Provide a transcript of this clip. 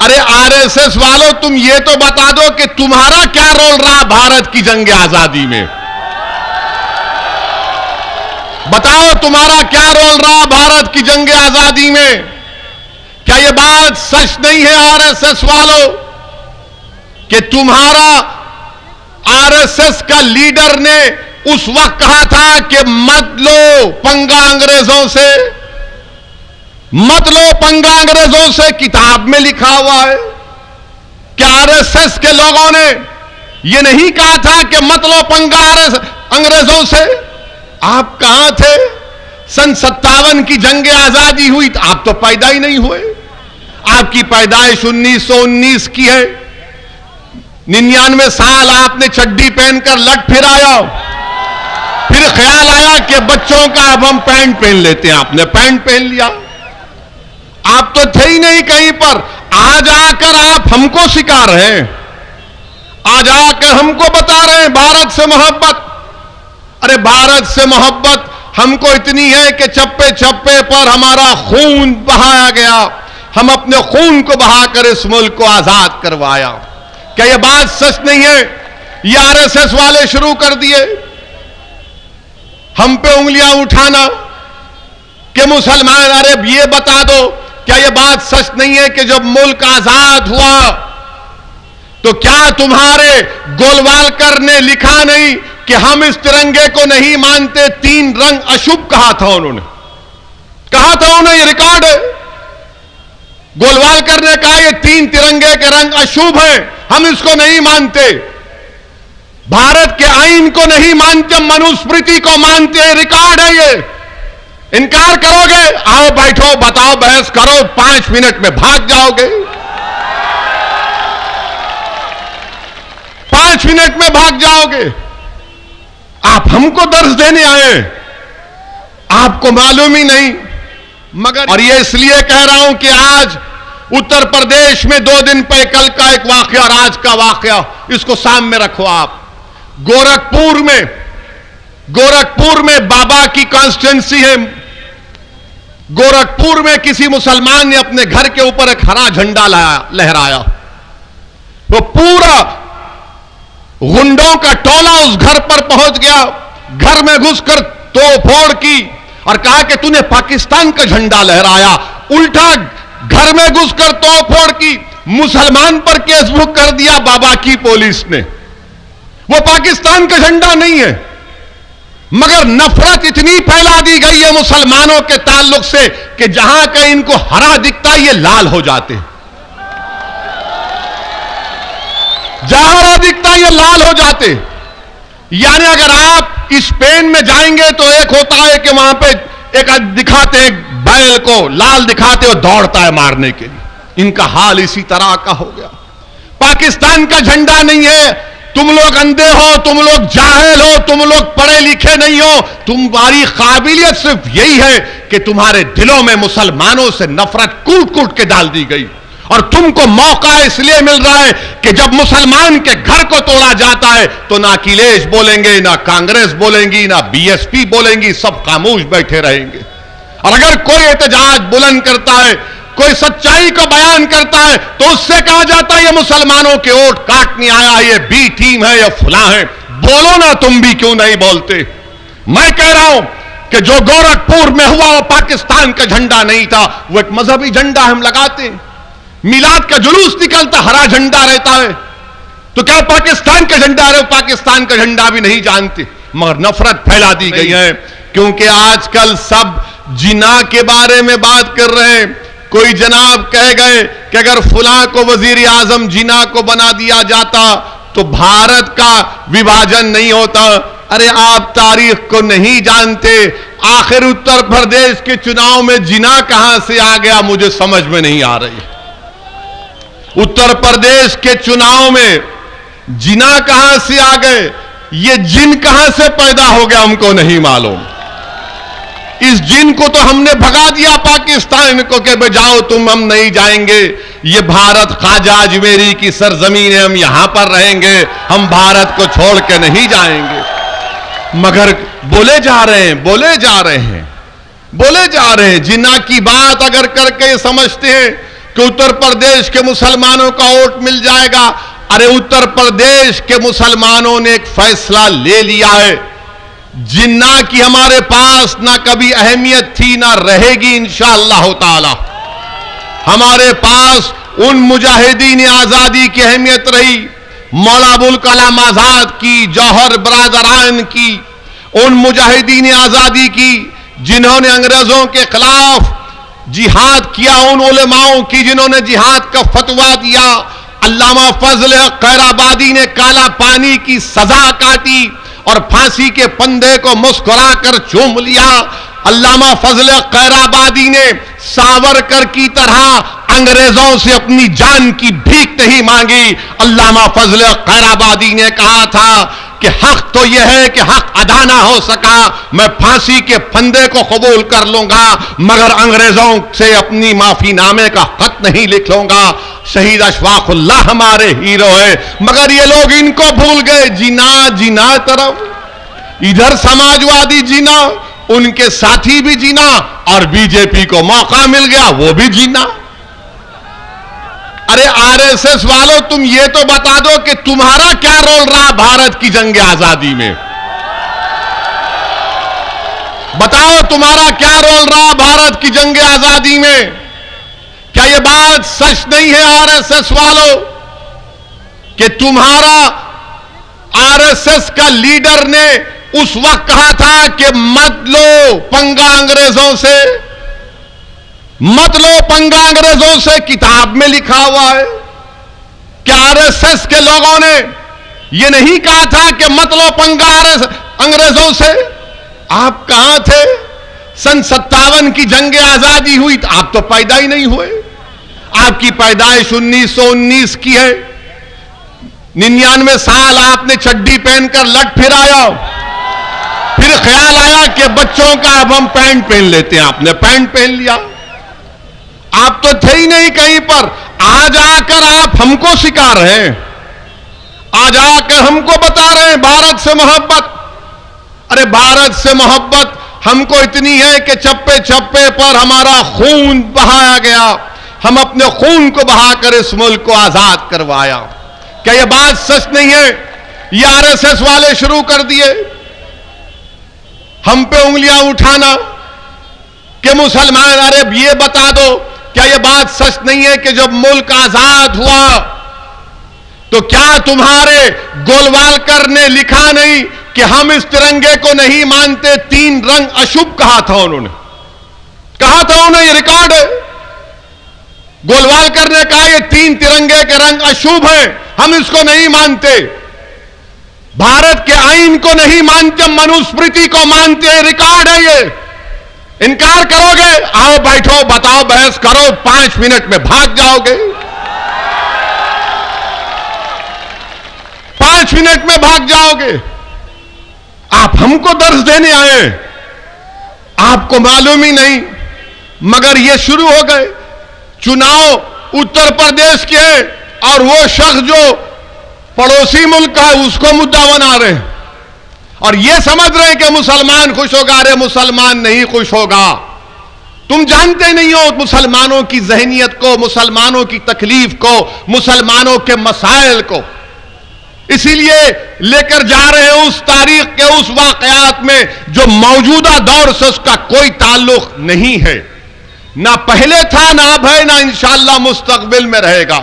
अरे आरएसएस वालों, तुम ये तो बता दो कि तुम्हारा क्या रोल रहा भारत की जंग आजादी में। बताओ तुम्हारा क्या रोल रहा भारत की जंग आजादी में। क्या ये बात सच नहीं है आरएसएस वालों कि तुम्हारा आरएसएस का लीडर ने उस वक्त कहा था कि मत लो पंगा अंग्रेजों से, मत लो पंगा अंग्रेजों से, किताब में लिखा हुआ है। क्या आरएसएस के लोगों ने यह नहीं कहा था कि मत लो पंगा अंग्रेजों से? आप कहां थे? सन 57 की जंग आजादी हुई तो आप तो पैदा ही नहीं हुए। आपकी पैदाइश 1919 की है। 99 साल आपने चड्डी पहनकर लट फिर आया, फिर ख्याल आया कि बच्चों का अब हम पैंट पहन लेते हैं, आपने पैंट पहन लिया। आप तो थे ही नहीं कहीं पर। आज आकर आप हमको सिखा रहे हैं, आज आकर हमको बता रहे हैं भारत से मोहब्बत। अरे भारत से मोहब्बत हमको इतनी है कि चप्पे चप्पे पर हमारा खून बहाया गया, हम अपने खून को बहाकर इस मुल्क को आजाद करवाया। क्या यह बात सच नहीं है? ये आरएसएस वाले शुरू कर दिए हम पे उंगलियां उठाना कि मुसलमान। अरे ये बता दो, क्या यह बात सच नहीं है कि जब मुल्क आजाद हुआ तो क्या तुम्हारे गोलवालकर ने लिखा नहीं कि हम इस तिरंगे को नहीं मानते, 3 रंग अशुभ कहा था उन्होंने, कहा था उन्हें, ये रिकॉर्ड है। गोलवालकर ने कहा ये 3 तिरंगे के रंग अशुभ हैं, हम इसको नहीं मानते, भारत के आईन को नहीं मानते, मनुस्मृति को मानते हैं, रिकॉर्ड है ये। इनकार करोगे? आओ बैठो, बताओ, बहस करो, 5 मिनट में भाग जाओगे, 5 मिनट में भाग जाओगे। आप हमको दर्ज देने आए, आपको मालूम ही नहीं। मगर और ये इसलिए कह रहा हूं कि आज उत्तर प्रदेश में 2 दिन पहले कल का एक वाकया और आज का वाकया, इसको सामने रखो आप। गोरखपुर में बाबा की कॉन्स्टिट्यूंसी है। गोरखपुर में किसी मुसलमान ने अपने घर के ऊपर एक हरा झंडा लहराया। वो पूरा गुंडों का टोला उस घर पर पहुंच गया, घर में घुसकर तोड़फोड़ की और कहा कि तूने पाकिस्तान का झंडा लहराया। उल्टा घर में घुसकर तोड़फोड़ की, मुसलमान पर केस बुक कर दिया बाबा की पुलिस ने। वो पाकिस्तान का झंडा नहीं है, मगर नफरत इतनी फैला दी गई है मुसलमानों के ताल्लुक से कि जहां कहीं इनको हरा दिखता है ये लाल हो जाते हैं, जहां हरा दिखता है ये लाल हो जाते। यानी अगर आप स्पेन में जाएंगे तो एक होता है कि वहां पे एक दिखाते हैं बैल को, लाल दिखाते हो, दौड़ता है मारने के लिए। इनका हाल इसी तरह का हो गया। पाकिस्तान का झंडा नहीं है। तुम लोग अंधे हो, तुम लोग जाहिल हो, तुम लोग पढ़े लिखे नहीं हो। तुम्हारी काबिलियत सिर्फ यही है कि तुम्हारे दिलों में मुसलमानों से नफरत कूट कूट के डाल दी गई और तुमको मौका इसलिए मिल रहा है कि जब मुसलमान के घर को तोड़ा जाता है तो ना अखिलेश बोलेंगे, ना कांग्रेस बोलेंगी, ना बीएसपी बोलेंगी, सब खामोश बैठे रहेंगे। और अगर कोई एहतजाज बुलंद करता है, कोई सच्चाई को बयान करता है तो उससे कहा जाता है ये मुसलमानों के वोट काटने आया है, ये बी टीम है, ये फुला है। बोलो ना, तुम भी क्यों नहीं बोलते? मैं कह रहा हूं कि जो गोरखपुर में हुआ वो पाकिस्तान का झंडा नहीं था, वो एक मजहबी झंडा हम लगाते हैं। मिलाद का जुलूस निकलता, हरा झंडा रहता है, तो क्या पाकिस्तान का झंडा है? पाकिस्तान का झंडा भी नहीं जानते, मगर नफरत फैला दी गई है। क्योंकि आजकल सब जिना के बारे में बात कर रहे हैं। कोई जनाब कह गए कि अगर फुला को वजीर आजम जिना को बना दिया जाता तो भारत का विभाजन नहीं होता। अरे आप तारीख को नहीं जानते। आखिर उत्तर प्रदेश के चुनाव में जिना कहां से आ गया, मुझे समझ में नहीं आ रही। उत्तर प्रदेश के चुनाव में जिना कहां से आ गए, ये जिन कहां से पैदा हो गया हमको नहीं मालूम। इस जिन को तो हमने भगा दिया पाकिस्तान को कि जाओ तुम, हम नहीं जाएंगे। ये भारत ख्वाजा अजमेरी की सरजमीन है, हम यहां पर रहेंगे, हम भारत को छोड़ के नहीं जाएंगे। मगर बोले जा रहे हैं, बोले जा रहे हैं, बोले जा रहे हैं। जिन्ना की बात अगर करके समझते हैं कि उत्तर प्रदेश के मुसलमानों का वोट मिल जाएगा। अरे उत्तर प्रदेश के मुसलमानों ने एक फैसला ले लिया है, जिन्ना की हमारे पास ना कभी अहमियत थी ना रहेगी इंशाअल्लाह ताला। हमारे पास उन मुजाहिदीन आजादी की अहमियत रही, मौलाना अबुल कलाम आजाद की, जौहर बरादरान की, उन मुजाहिदीन आजादी की जिन्होंने अंग्रेजों के खिलाफ जिहाद किया, उन उलेमाओं की जिन्होंने जिहाद का फतवा दिया। अल्लामा फजल हक खैराबादी ने काला पानी की सजा काटी और फांसी के फंदे को मुस्कुराकर चूम लिया। अल्लामा फजल हक खैराबादी ने सावरकर की तरह अंग्रेजों से अपनी जान की भीख नहीं मांगी। अल्लामा फजल हक खैराबादी ने कहा था कि हक तो यह है कि हक अदा ना हो सका, मैं फांसी के फंदे को कबूल कर लूंगा, मगर अंग्रेजों से अपनी माफीनामे का खत नहीं लिख लूंगा। शहीद अशफाकुल्लाह हमारे हीरो है, मगर ये लोग इनको भूल गए। जीना तरफ इधर समाजवादी जीना, उनके साथी भी जीना, और बीजेपी को मौका मिल गया वो भी जीना। अरे आरएसएस वालों, तुम ये तो बता दो कि तुम्हारा क्या रोल रहा भारत की जंग आजादी में। बताओ तुम्हारा क्या रोल रहा भारत की जंग आजादी में। क्या ये बात सच नहीं है आरएसएस वालों कि तुम्हारा आरएसएस का लीडर ने उस वक्त कहा था कि मत लो पंगा अंग्रेजों से, मत लो पंगा अंग्रेजों से, किताब में लिखा हुआ है। क्या आरएसएस के लोगों ने यह नहीं कहा था कि मत लो पंगा अंग्रेजों से? आप कहां थे? सन 57 की जंग आजादी हुई तो आप तो पैदा ही नहीं हुए। आपकी पैदाइश 1919 की है। 99 साल आपने चड्डी पहनकर लट फिर आया, फिर ख्याल आया कि बच्चों का अब हम पैंट पहन लेते हैं, आपने पैंट पहन लिया। आप तो थे ही नहीं कहीं पर। आज आकर आप हमको सिखा रहे हैं, आज आकर हमको बता रहे हैं भारत से मोहब्बत। अरे भारत से मोहब्बत हमको इतनी है कि चप्पे चप्पे पर हमारा खून बहाया गया, हम अपने खून को बहाकर इस मुल्क को आजाद करवाया। क्या यह बात सच नहीं है? ये आरएसएस वाले शुरू कर दिए हम पे उंगलियां उठाना कि मुसलमान। अरे ये बता दो, क्या यह बात सच नहीं है कि जब मुल्क आजाद हुआ तो क्या तुम्हारे गोलवालकर ने लिखा नहीं कि हम इस तिरंगे को नहीं मानते, 3 रंग अशुभ कहा था उन्होंने, कहा था उन्हें, ये रिकॉर्ड है। गोलवालकर ने कहा ये 3 तिरंगे के रंग अशुभ हैं, हम इसको नहीं मानते, भारत के आईन को नहीं मानते, मनुस्मृति को मानते हैं, रिकॉर्ड है ये। इनकार करोगे? आओ बैठो, बताओ, बहस करो, 5 मिनट में भाग जाओगे, 5 मिनट में भाग जाओगे। आप हमको दर्ज देने आए, आपको मालूम ही नहीं। मगर ये शुरू हो गए। चुनाव उत्तर प्रदेश के हैं और वो शख्स जो पड़ोसी मुल्क का है उसको मुद्दा बना रहे हैं और ये समझ रहे हैं कि मुसलमान खुश होगा। अरे मुसलमान नहीं खुश होगा। तुम जानते नहीं हो मुसलमानों की जहनियत को, मुसलमानों की तकलीफ को, मुसलमानों के मसाइल को। इसीलिए लेकर जा रहे हैं उस तारीख के उस वाकयात में जो मौजूदा दौर से उसका कोई ताल्लुक नहीं है, ना पहले था, ना अब है, ना इंशाअल्लाह मुस्तकबिल में रहेगा।